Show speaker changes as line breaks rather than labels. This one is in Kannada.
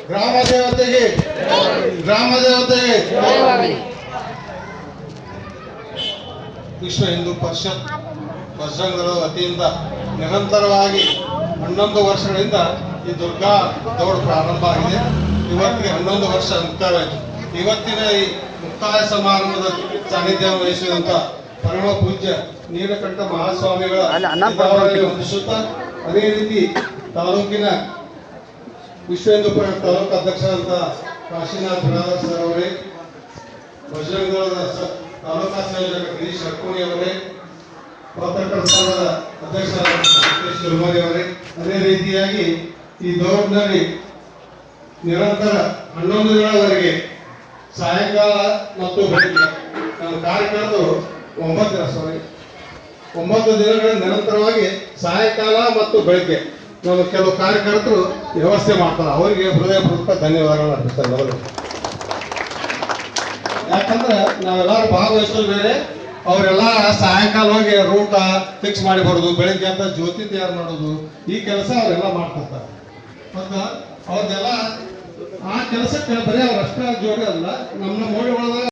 ಗ್ರಾಮ ದೇವತೆಗೆ ಗ್ರಾಮ ದೇವತೆಗೆ ವಿಶ್ವ ಹಿಂದೂ ಪರಿಷತ್ ಬಜರಂಗದಳ ವತಿಯಿಂದ ನಿರಂತರವಾಗಿ 11 ವರ್ಷಗಳಿಂದ ಈ ದುರ್ಗಾ ದೌಡ್ ಪ್ರಾರಂಭ ಆಗಿದೆ. ಇವತ್ತಿಗೆ 11 ವರ್ಷ ಮುಕ್ತಾಯವಾಯಿತು. ಇವತ್ತಿನ ಈ ಮುಕ್ತಾಯ ಸಮಾರಂಭದ ಸಾನ್ನಿಧ್ಯ ವಹಿಸಿದಂತ ಪರಮ ಪೂಜ್ಯ ನೀಲಕಂಠ ಮಹಾಸ್ವಾಮಿಗಳ ವಂದಿಸುತ್ತಾ, ಅದೇ ರೀತಿ ತಾಲೂಕಿನ ವಿಶ್ವ ಹಿಂದೂ ಪರಿಷತ್ ತಾಲೂಕು ಅಧ್ಯಕ್ಷರಾದಂಥ ಕಾಶಿನಾಥ್ ಬಿರಾದರ್ ಸರ್ ಅವರೇ, ಬಜರಂಗದಳದ ತಾಲೂಕಾ ಸಂಯೋಜಕ ಗಿರೀಶ್ ರಕ್ಕೂಣಿ ಅವರೇ, ಪತ್ರಕರ್ತರ ಸಂಘದ ಅಧ್ಯಕ್ಷರಾದ ವೆಂಕಟೇಶ್ ದುರ್ಮದಿ ಅವರೇ, ಅದೇ ರೀತಿಯಾಗಿ ಈ ದೌಡ್ನಲ್ಲಿ ನಿರಂತರ 11 ದಿನಗಳವರೆಗೆ ಸಾಯಂಕಾಲ ಮತ್ತು ಬೆಳಗ್ಗೆ ನಮ್ಮ ಕಾರ್ಯಕರ್ತರು 9 ದಿನಗಳ ನಿರಂತರವಾಗಿ ಸಾಯಂಕಾಲ ಮತ್ತು ಬೆಳಗ್ಗೆ ನಮ್ಮ ಕೆಲವು ಕಾರ್ಯಕರ್ತರು ವ್ಯವಸ್ಥೆ ಮಾಡ್ತಾರೆ. ಅವರಿಗೆ ಹೃದಯಪೂರ್ವಕ ಧನ್ಯವಾದಗಳನ್ನು ಅರ್ಪಿಸ್ತಾರೆ ಮೊದಲು. ಯಾಕಂದ್ರೆ ನಾವೆಲ್ಲರೂ ಭಾಗವಹಿಸೋದು ಬೇರೆ, ಅವರೆಲ್ಲ ಸಾಯಂಕಾಲ ಹೋಗಿ ರೂಟ ಫಿಕ್ಸ್ ಮಾಡಿ ಬರೋದು, ಬೆಳಿಗ್ಗೆ ಅಂತ ಜ್ಯೋತಿ ತಯಾರು ಮಾಡೋದು, ಈ ಕೆಲಸ ಅವರೆಲ್ಲ ಮಾಡ್ತಿರ್ತಾರೆ. ಮತ್ತು ಅವ್ರದ್ದೆಲ್ಲ ಆ ಕೆಲಸಕ್ಕೆ ಬರೀ ಅವ್ರಷ್ಟ ಜೋಡಿ ಅಲ್ಲ, ನಮ್ಮ ಮೋಡಿ ಒಳಗೆ